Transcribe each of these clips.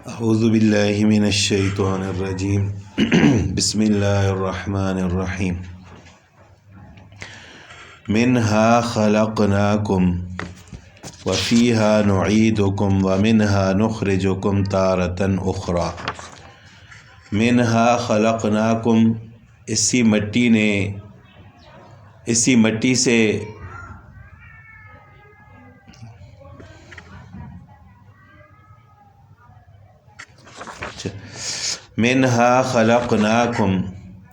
اعوذ باللہ من الشیطان الرجیم بسم اللہ الرحمن الرحیم منہا خلقناکم وفیہا نعیدکم ومنہا نخرجکم تارۃ اخری۔ منہا خلقناکم، اسی مٹی سے منہا خلقناکم،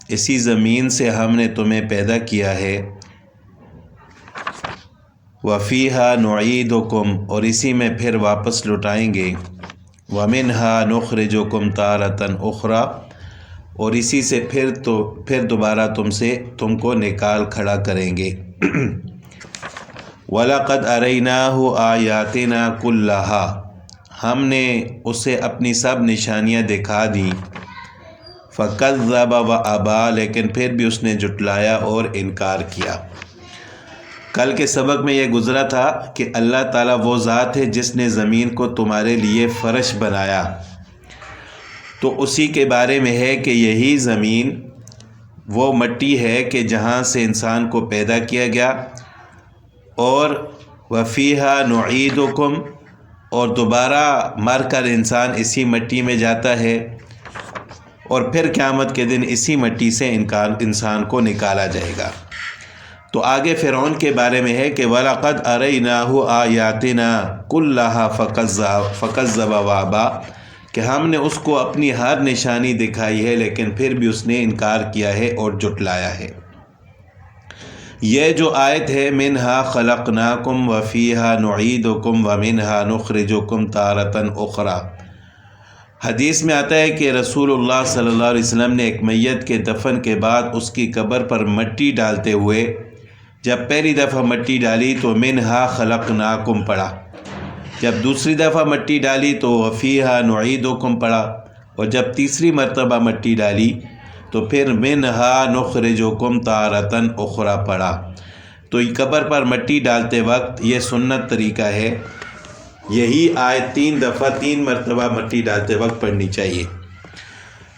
اسی زمین سے ہم نے تمہیں پیدا کیا ہے، وفیہا نعیدکم، اور اسی میں پھر واپس لٹائیں گے، ومنہا نخرجکم تارۃ اخری، اور اسی سے پھر دوبارہ تم کو نکال کھڑا کریں گے۔ وَلَقَدْ أَرَيْنَاهُ آيَاتِنَا كُلَّهَا، ہم نے اسے اپنی سب نشانیاں دکھا دیں۔ فَكَذَّبَ وَأَبَى، لیکن پھر بھی اس نے جھٹلایا اور انکار کیا۔ کل کے سبق میں یہ گزرا تھا کہ اللہ تعالیٰ وہ ذات ہے جس نے زمین کو تمہارے لیے فرش بنایا، تو اسی کے بارے میں ہے کہ یہی زمین وہ مٹی ہے کہ جہاں سے انسان کو پیدا کیا گیا، اور وفیہا نعیدکم، اور دوبارہ مر کر انسان اسی مٹی میں جاتا ہے، اور پھر قیامت کے دن اسی مٹی سے انسان کو نکالا جائے گا۔ تو آگے فرعون کے بارے میں ہے کہ وَلَقَدْ أَرَيْنَاهُ آيَاتِنَا كُلَّهَا فَكَذَّبَ وَأَبَى، کہ ہم نے اس کو اپنی ہر نشانی دکھائی ہے لیکن پھر بھی اس نے انکار کیا ہے اور جھٹلایا ہے۔ یہ جو آیت ہے منہا خلقناکم وفیہا نعیدکم ومنہا نخرجکم تارۃ اخری، حدیث میں آتا ہے کہ رسول اللہ صلی اللہ علیہ وسلم نے ایک میت کے دفن کے بعد اس کی قبر پر مٹی ڈالتے ہوئے جب پہلی دفعہ مٹی ڈالی تو منہا خلقناکم پڑھا، جب دوسری دفعہ مٹی ڈالی تو وفیہا نعیدکم پڑھا، اور جب تیسری مرتبہ مٹی ڈالی تو پھر منہا نخرجکم تارۃ اخری پڑھا۔ تو قبر پر مٹی ڈالتے وقت یہ سنت طریقہ ہے، یہی آیت 3 مرتبہ مٹی ڈالتے وقت پڑھنی چاہیے۔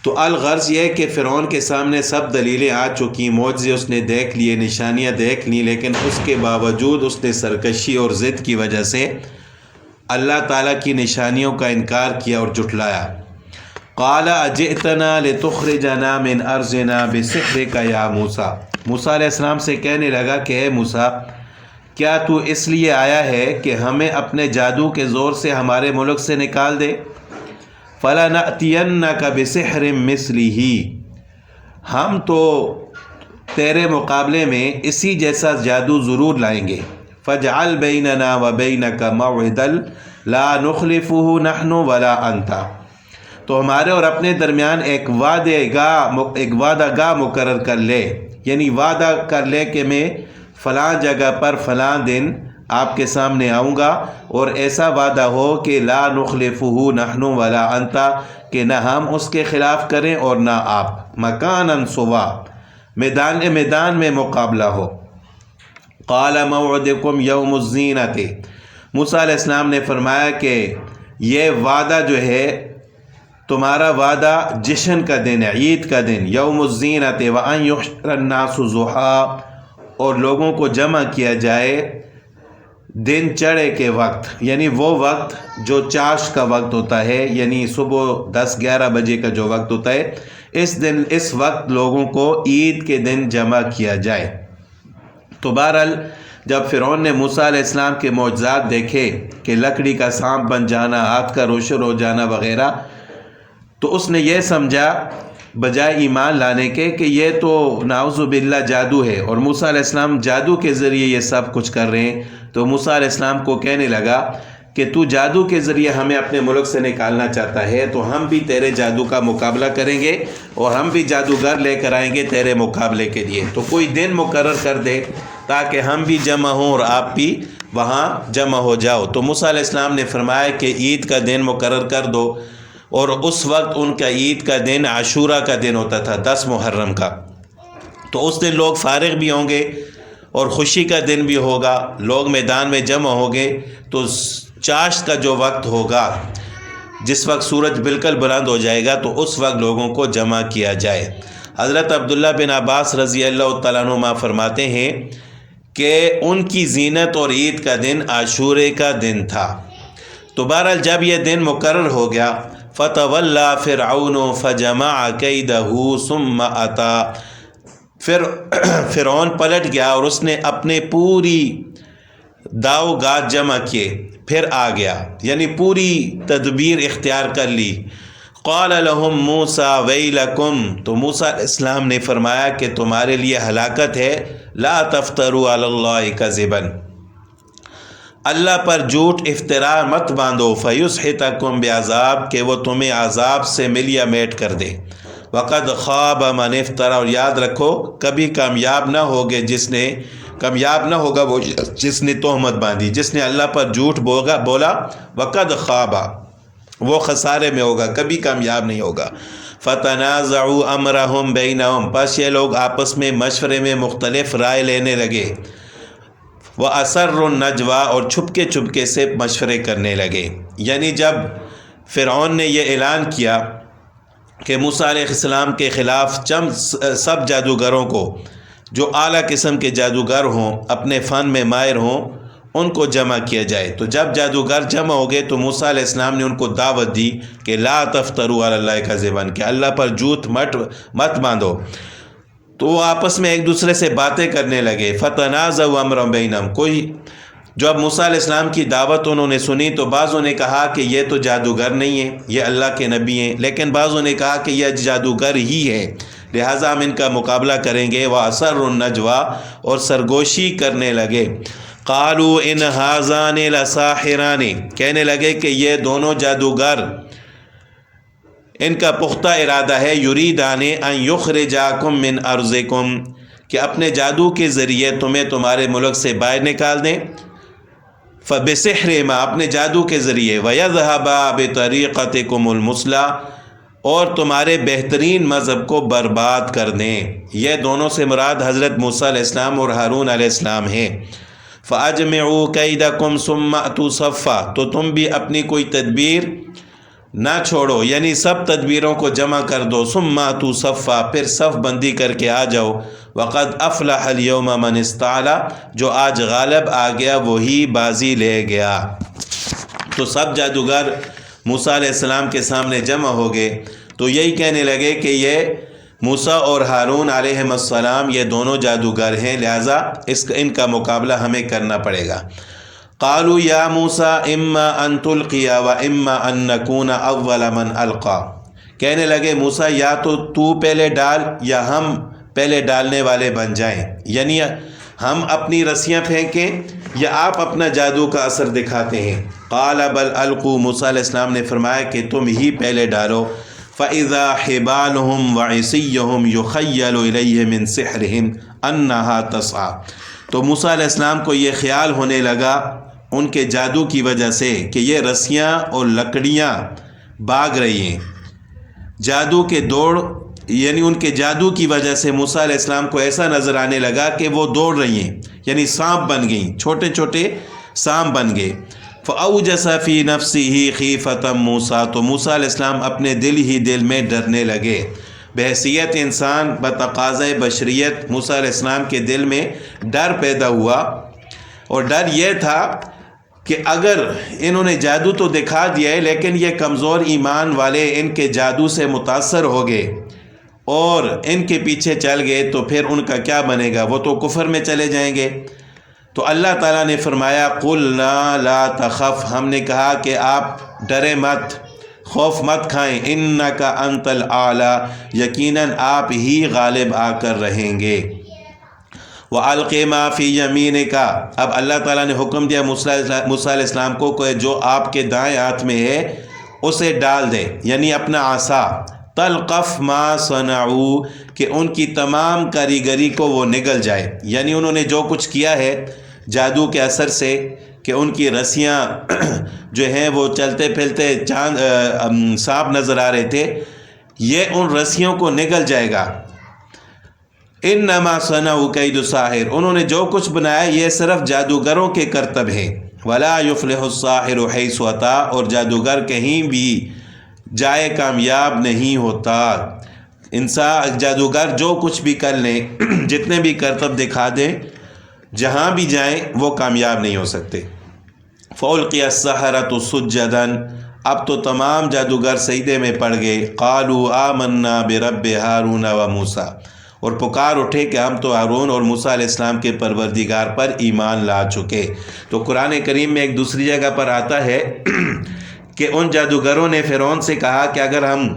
تو الغرض یہ کہ فرعون کے سامنے سب دلیلیں آ چکی، معجزے اس نے دیکھ لیے، نشانیاں دیکھ لی، لیکن اس کے باوجود اس نے سرکشی اور ضد کی وجہ سے اللہ تعالیٰ کی نشانیوں کا انکار کیا اور جھٹلایا۔ قال اجئتنا لتخرجنا من ارضنا بسحرک یا موسیٰ، موسیٰ علیہ السلام سے کہنے لگا کہ اے موسیٰ، کیا تو اس لیے آیا ہے کہ ہمیں اپنے جادو کے زور سے ہمارے ملک سے نکال دے؟ فَلَنَأْتِيَنَّكَ بِسِحْرٍ مِثْلِهِ، ہم تو تیرے مقابلے میں اسی جیسا جادو ضرور لائیں گے۔ فَاجْعَلْ بَيْنَنَا وَبَيْنَكَ مَوْعِدًا لَا نُخْلِفُهُ نَحْنُ وَلَا أَنْتَ، تو ہمارے اور اپنے درمیان ایک وعدہ گاہ مقرر کر لے، یعنی وعدہ کر لے کہ میں فلاں جگہ پر فلاں دن آپ کے سامنے آؤں گا، اور ایسا وعدہ ہو کہ لا نخلفہ نحن ولا انت، کہ نہ ہم اس کے خلاف کریں اور نہ آپ، مکاناً سوا، میدان میں مقابلہ ہو۔ قال موعدکم یوم الزینۃ، موسیٰ علیہ السلام نے فرمایا کہ یہ وعدہ جو ہے تمہارا وعدہ جشن کا دن ہے، عید کا دن، یوم الزینۃ، وان یحشر الناس ضحیٰ، اور لوگوں کو جمع کیا جائے دن چڑھے کے وقت، یعنی وہ وقت جو چاشت کا وقت ہوتا ہے، یعنی صبح 10-11 بجے کا جو وقت ہوتا ہے، اس وقت لوگوں کو عید کے دن جمع کیا جائے۔ تو بہرحال جب فرعون نے موسیٰ علیہ السلام کے معجزات دیکھے کہ لکڑی کا سانپ بن جانا، ہاتھ کا روشن ہو جانا وغیرہ، تو اس نے یہ سمجھا بجائے ایمان لانے کے کہ یہ تو نعوذ باللہ جادو ہے، اور موسیٰ علیہ السلام جادو کے ذریعے یہ سب کچھ کر رہے ہیں۔ تو موسیٰ علیہ السلام کو کہنے لگا کہ تو جادو کے ذریعے ہمیں اپنے ملک سے نکالنا چاہتا ہے، تو ہم بھی تیرے جادو کا مقابلہ کریں گے، اور ہم بھی جادوگر لے کر آئیں گے تیرے مقابلے کے لیے، تو کوئی دن مقرر کر دے تاکہ ہم بھی جمع ہوں اور آپ بھی وہاں جمع ہو جاؤ۔ تو موسیٰ علیہ السلام نے فرمایا کہ عید کا دن مقرر کر دو، اور اس وقت ان کا عید کا دن عاشورہ کا دن ہوتا تھا، 10 محرم کا، تو اس دن لوگ فارغ بھی ہوں گے اور خوشی کا دن بھی ہوگا، لوگ میدان میں جمع ہوں گے، تو چاشت کا جو وقت ہوگا جس وقت سورج بالکل بلند ہو جائے گا تو اس وقت لوگوں کو جمع کیا جائے۔ حضرت عبداللہ بن عباس رضی اللہ تعالیٰ عنہما فرماتے ہیں کہ ان کی زینت اور عید کا دن عاشورے کا دن تھا۔ تو بہرحال جب یہ دن مقرر ہو گیا، فَتَوَلَّى فِرْعَوْنُ فَجَمَعَ كَيْدَهُ ثُمَّ أَتَى، پھر فرعون پلٹ گیا اور اس نے اپنے پوری داؤ گات جمع کیے، پھر آ گیا، یعنی پوری تدبیر اختیار کر لی۔ قال لهم موسیٰ ویلکم، تو موسیٰ علیہ السلام نے فرمایا کہ تمہارے لیے ہلاکت ہے، لا تفتروا علی اللہ کذبا، اللہ پر جھوٹ افطرا مت باندھو، فیسحتکم بعذاب، کہ وہ تمہیں عذاب سے ملیا میٹ کر دے۔ وقد خاب من افترا، اور یاد رکھو کبھی کامیاب نہ ہوگا وہ جس نے تہمت باندھی، جس نے اللہ پر جھوٹ بولا، وقد خابا، وہ خسارے میں ہوگا، کبھی کامیاب نہیں ہوگا۔ فتنازعوا امرهم بینہم، پس یہ لوگ آپس میں مشورے میں مختلف رائے لینے لگے۔ وَأَسَرُّوا النَّجْوَىٰ، اور چھپکے سے مشورے کرنے لگے۔ یعنی جب فرعون نے یہ اعلان کیا کہ موسیٰ علیہ السلام کے خلاف سب جادوگروں کو، جو اعلیٰ قسم کے جادوگر ہوں، اپنے فن میں ماہر ہوں، ان کو جمع کیا جائے، تو جب جادوگر جمع ہو گئے تو موسیٰ علیہ السلام نے ان کو دعوت دی کہ لا تفتروا علی اللہ کذبا، کہ اللہ پر جھوٹ مت باندھو۔ تو وہ آپس میں ایک دوسرے سے باتیں کرنے لگے۔ فتنازعوا امرهم بینہم، جب موسیٰ علیہ السلام کی دعوت انہوں نے سنی تو بعضوں نے کہا کہ یہ تو جادوگر نہیں ہے، یہ اللہ کے نبی ہیں، لیکن بعضوں نے کہا کہ یہ جادوگر ہی ہے، لہٰذا ہم ان کا مقابلہ کریں گے۔ وَأَسَرُّوا النَّجْوَىٰ، اور سرگوشی کرنے لگے۔ قَالُوا إِنْ هَٰذَانِ لَسَاحِرَانِ، کہنے لگے کہ یہ دونوں جادوگر، ان کا پختہ ارادہ ہے، یریدان ان یخرجاکم من ارضکم، کہ اپنے جادو کے ذریعے تمہیں تمہارے ملک سے باہر نکال دیں، فبسحرہما، اپنے جادو کے ذریعے، ویذھبا بطریقتکم المثلی، اور تمہارے بہترین مذہب کو برباد کر دیں۔ یہ دونوں سے مراد حضرت موسیٰ علیہ السلام اور ہارون علیہ السلام ہیں۔ فاجمعوا کیدکم ثم اتوا صفا، تو تم بھی اپنی کوئی تدبیر نہ چھوڑو، یعنی سب تدبیروں کو جمع کر دو، ثم اتوا صفا، پھر صف بندی کر کے آ جاؤ۔ وقد افلح اليوم من استعلا، جو آج غالب آ گیا وہی بازی لے گیا۔ تو سب جادوگر موسیٰ علیہ السلام کے سامنے جمع ہو گئے، تو یہی کہنے لگے کہ یہ موسیٰ اور ہارون علیہ السلام یہ دونوں جادوگر ہیں، لہٰذا ان کا مقابلہ ہمیں کرنا پڑے گا۔ قالوا یا موسیٰ اما ان تلقی و اما ان نکون اول من القا، کہنے لگے موسیٰ یا تو پہلے ڈال یا ہم پہلے ڈالنے والے بن جائیں، یعنی ہم اپنی رسیاں پھینکیں یا آپ اپنا جادو کا اثر دکھاتے ہیں۔ قال بل القوا، موسیٰ علیہ السلام نے فرمایا کہ تم ہی پہلے ڈالو۔ فَإِذَا حِبَالُهُمْ وَعِصِيُّهُمْ يُخَيَّلُ إِلَيْهِ مِنْ سِحْرِهِمْ أَنَّهَا تَسْعَىٰ، تو موسیٰ علیہ السلام کو یہ خیال ہونے لگا ان کے جادو کی وجہ سے کہ یہ رسیاں اور لکڑیاں بھاگ رہی ہیں، جادو کے دوڑ، یعنی ان کے جادو کی وجہ سے موسیٰ علیہ السلام کو ایسا نظر آنے لگا کہ وہ دوڑ رہی ہیں، یعنی سانپ بن گئیں، چھوٹے چھوٹے سانپ بن گئے۔ فَأَوْجَسَ فِي نَفْسِهِ خِیفَةً موسیٰ، تو موسیٰ علیہ السلام اپنے دل میں ڈرنے لگے۔ بحیثیت انسان، بتقاضۂ بشریت، موسیٰ علیہ السلام کے دل میں ڈر پیدا ہوا، اور ڈر یہ تھا کہ اگر انہوں نے جادو تو دکھا دیا ہے لیکن یہ کمزور ایمان والے ان کے جادو سے متاثر ہو گئے اور ان کے پیچھے چل گئے تو پھر ان کا کیا بنے گا، وہ تو کفر میں چلے جائیں گے۔ تو اللہ تعالیٰ نے فرمایا قُلْنَا لَا تَخَفْ، ہم نے کہا کہ آپ ڈرے مت، خوف مت کھائیں، اِنَّكَ أَنْتَ الْأَعْلَىٰ، یقیناً آپ ہی غالب آ کر رہیں گے۔ وَأَلْقِ مَا فِي يَمِينِكَ، اب اللہ تعالیٰ نے حکم دیا موسیٰ علیہ السلام کو کہ جو آپ کے دائیں ہاتھ میں ہے اسے ڈال دے، یعنی اپنا عصا، تلقف ما صنعوا، کہ ان کی تمام کاریگری کو وہ نگل جائے، یعنی انہوں نے جو کچھ کیا ہے جادو کے اثر سے کہ ان کی رسیاں جو ہیں وہ چلتے پھرتے سانپ نظر آ رہے تھے، یہ ان رسیوں کو نگل جائے گا۔ انما صنعوا کید ساحر، انہوں نے جو کچھ بنایا یہ صرف جادوگروں کے کرتب ہیں، ولا یفلح الساحر حیث اتی، اور جادوگر کہیں بھی جائے کامیاب نہیں ہوتا۔ انسان جادوگر جو کچھ بھی کر لیں، جتنے بھی کرتب دکھا دیں، جہاں بھی جائیں وہ کامیاب نہیں ہو سکتے۔ فَأُلْقِيَ السَّحَرَةُ سُجَّدًا، اب تو تمام جادوگر سجدے میں پڑ گئے۔ قَالُوا آمَنَّا بِرَبِّ هَارُونَ وَمُوسَىٰ، اور پکار اٹھے کہ ہم تو ہارون اور موسیٰ علیہ السلام کے پروردگار پر ایمان لا چکے۔ تو قرآن کریم میں ایک دوسری جگہ پر آتا ہے کہ ان جادوگروں نے فرعون سے کہا کہ اگر ہم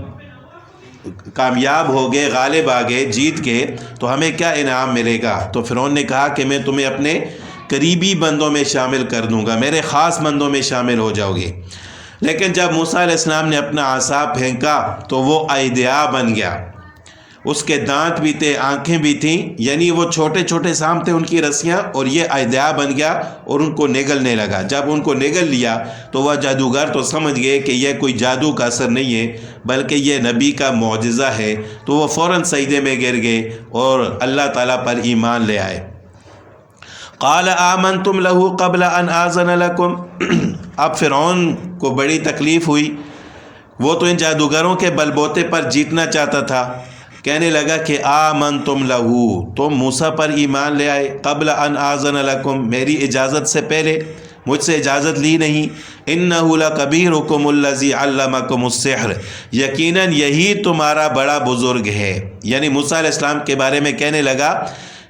کامیاب ہو گئے، غالب آ گئے، جیت گئے تو ہمیں کیا انعام ملے گا؟ تو فرعون نے کہا کہ میں تمہیں اپنے قریبی بندوں میں شامل کر دوں گا، میرے خاص بندوں میں شامل ہو جاؤ گے۔ لیکن جب موسیٰ علیہ السلام نے اپنا عصا پھینکا تو وہ ایدیا بن گیا، اس کے دانت بھی تھے، آنکھیں بھی تھیں، یعنی وہ چھوٹے چھوٹے سام تھے ان کی رسیاں، اور یہ ایدیا بن گیا اور ان کو نگلنے لگا۔ جب ان کو نگل لیا تو وہ جادوگر تو سمجھ گئے کہ یہ کوئی جادو کا اثر نہیں ہے بلکہ یہ نبی کا معجزہ ہے، تو وہ فوراً سجدے میں گر گئے اور اللہ تعالیٰ پر ایمان لے آئے۔ قال آمنتم له قبل ان آذن لكم، اب فرعون کو بڑی تکلیف ہوئی، وہ تو ان جادوگروں کے بل بوتے پر جیتنا چاہتا تھا، کہنے لگا کہ آمنتم له، تم موسیٰ پر ایمان لے آئے، قبل ان آذن لكم، میری اجازت سے پہلے، مجھ سے اجازت لی نہیں۔ انہ لکبیرکم الذی علمکم السحر، یقیناً یہی تمہارا بڑا بزرگ ہے، یعنی موسیٰ علیہ السلام کے بارے میں کہنے لگا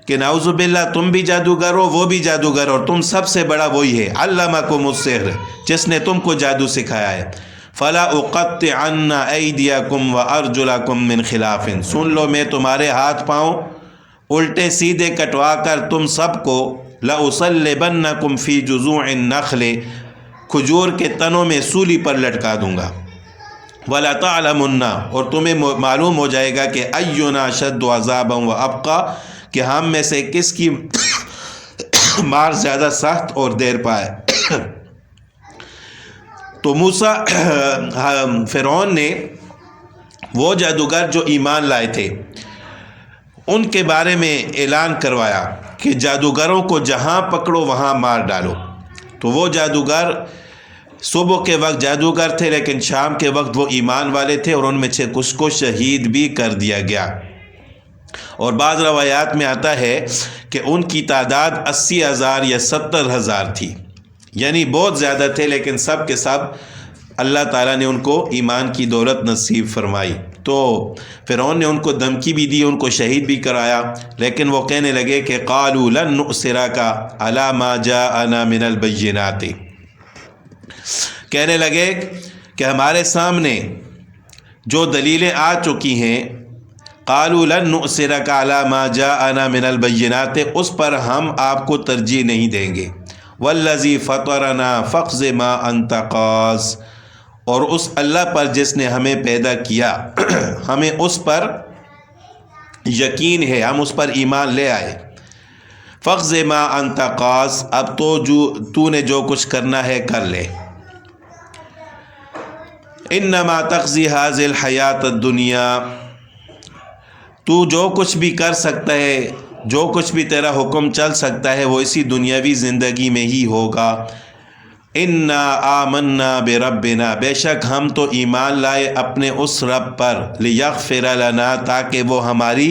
کہ نعوذ باللہ تم بھی جادوگر ہو، وہ بھی جادوگر ہو، اور تم سب سے بڑا وہی ہے علمکم السحر، جس نے تم کو جادو سکھایا ہے۔ فلا اقطعن ایدیکم وارجلکم من خلاف، سن لو میں تمہارے ہاتھ پاؤں الٹے سیدھے کٹوا کر تم سب کو لأصلبنکم فی جذوع النخل، کھجور کے تنوں میں سولی پر لٹکا دوں گا۔ ولتعلمن، اور تمہیں معلوم ہو جائے گا کہ اینا اشد عذابا وابقی، کہ ہم میں سے کس کی مار زیادہ سخت اور دیر پائے۔ تو موسیٰ فرعون نے وہ جادوگر جو ایمان لائے تھے ان کے بارے میں اعلان کروایا کہ جادوگروں کو جہاں پکڑو وہاں مار ڈالو۔ تو وہ جادوگر صبح کے وقت جادوگر تھے، لیکن شام کے وقت وہ ایمان والے تھے، اور ان میں سے کچھ کو شہید بھی کر دیا گیا۔ اور بعض روایات میں آتا ہے کہ ان کی تعداد 80,000 یا 70,000 تھی، یعنی بہت زیادہ تھے، لیکن سب کے سب اللہ تعالیٰ نے ان کو ایمان کی دولت نصیب فرمائی۔ تو فرعون نے ان کو دھمکی بھی دی، ان کو شہید بھی کرایا، لیکن وہ کہنے لگے کہ قالوا لن نؤثرک علی ما جاءنا من البینات، کہنے لگے کہ ہمارے سامنے جو دلیلیں آ چکی ہیں، قالوا لن نؤثرک علی ما جاءنا من البینات، اس پر ہم آپ کو ترجیح نہیں دیں گے۔ والذی فطرنا فاقض ما انت قاض، اور اس اللہ پر جس نے ہمیں پیدا کیا ہمیں اس پر یقین ہے، ہم اس پر ایمان لے آئے۔ فاقض ما انت قاض، اب تو نے جو کچھ کرنا ہے کر لے۔ انما تقضی هذه الحیات الدنیا، تو جو کچھ بھی کر سکتا ہے، جو کچھ بھی تیرا حکم چل سکتا ہے وہ اسی دنیاوی زندگی میں ہی ہوگا۔ انا آمنا بربنا، بے شک ہم تو ایمان لائے اپنے اس رب پر، لیغفر لنا، تاکہ وہ ہماری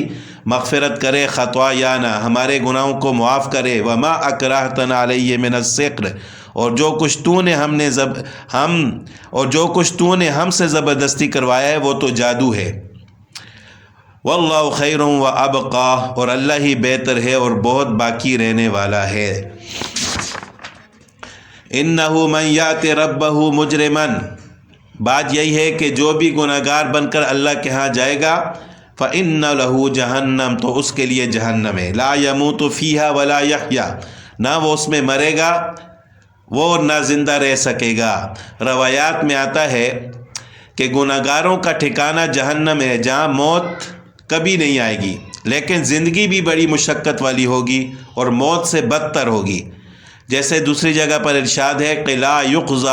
مغفرت کرے، خطایانا، ہمارے گناہوں کو معاف کرے، وما اکرہتنا علیہ من السحر، اور جو کچھ تو نے ہم سے زبردستی کروایا ہے وہ تو جادو ہے۔ واللہ خیر و ابقا، اور اللہ ہی بہتر ہے اور بہت باقی رہنے والا ہے۔ انہ من یات ربہ مجرما، بات یہی ہے کہ جو بھی گناہگار بن کر اللہ کے ہاں جائے گا، فإن لہ جہنم، تو اس کے لیے جہنم ہے، لا یموت فیہا ولا یحیا، نہ وہ اس میں مرے گا وہ نہ زندہ رہ سکے گا۔ روایات میں آتا ہے کہ گناہگاروں کا ٹھکانہ جہنم ہے، جہاں موت کبھی نہیں آئے گی، لیکن زندگی بھی بڑی مشقت والی ہوگی اور موت سے بدتر ہوگی۔ جیسے دوسری جگہ پر ارشاد ہے کہ لا یقضی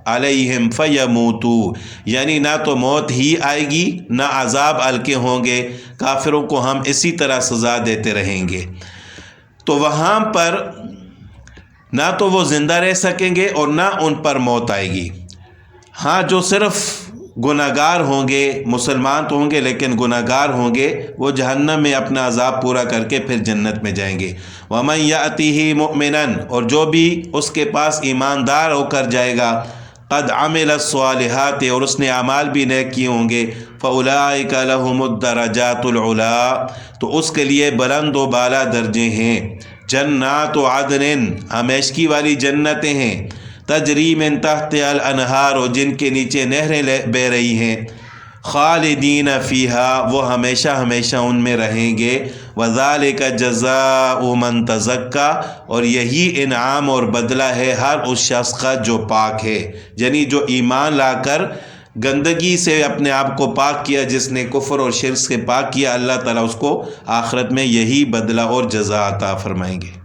علیہم فیموتوا، یعنی نہ تو موت ہی آئے گی نہ عذاب ہلکے ہوں گے، کافروں کو ہم اسی طرح سزا دیتے رہیں گے۔ تو وہاں پر نہ تو وہ زندہ رہ سکیں گے اور نہ ان پر موت آئے گی۔ ہاں جو صرف گناہ گار ہوں گے، مسلمان تو ہوں گے لیکن گناہ گار ہوں گے، وہ جہنم میں اپنا عذاب پورا کر کے پھر جنت میں جائیں گے۔ وَمَن يَأْتِهِ مُؤْمِنًا، اور جو بھی اس کے پاس ایماندار ہو کر جائے گا، قد عمل الصالحات، اور اس نے اعمال بھی نیک کیے ہوں گے، فَأُولَٰئِكَ لَهُمُ الدَّرَجَاتُ الْعُلَىٰ، تو اس کے لیے بلند و بالا درجے ہیں۔ جنات عدن، ہمیشگی والی جنتیں ہیں، تجری من تحتها الانہار، اور جن کے نیچے نہریں بہہ رہی ہیں، خالدین فیہا، وہ ہمیشہ ہمیشہ ان میں رہیں گے۔ وذالک جزاء من تزکا، اور یہی انعام اور بدلہ ہے ہر اس شخص کا جو پاک ہے، یعنی جو ایمان لا کر گندگی سے اپنے آپ کو پاک کیا، جس نے کفر اور شرک سے پاک کیا، اللہ تعالیٰ اس کو آخرت میں یہی بدلہ اور جزا عطا فرمائیں گے۔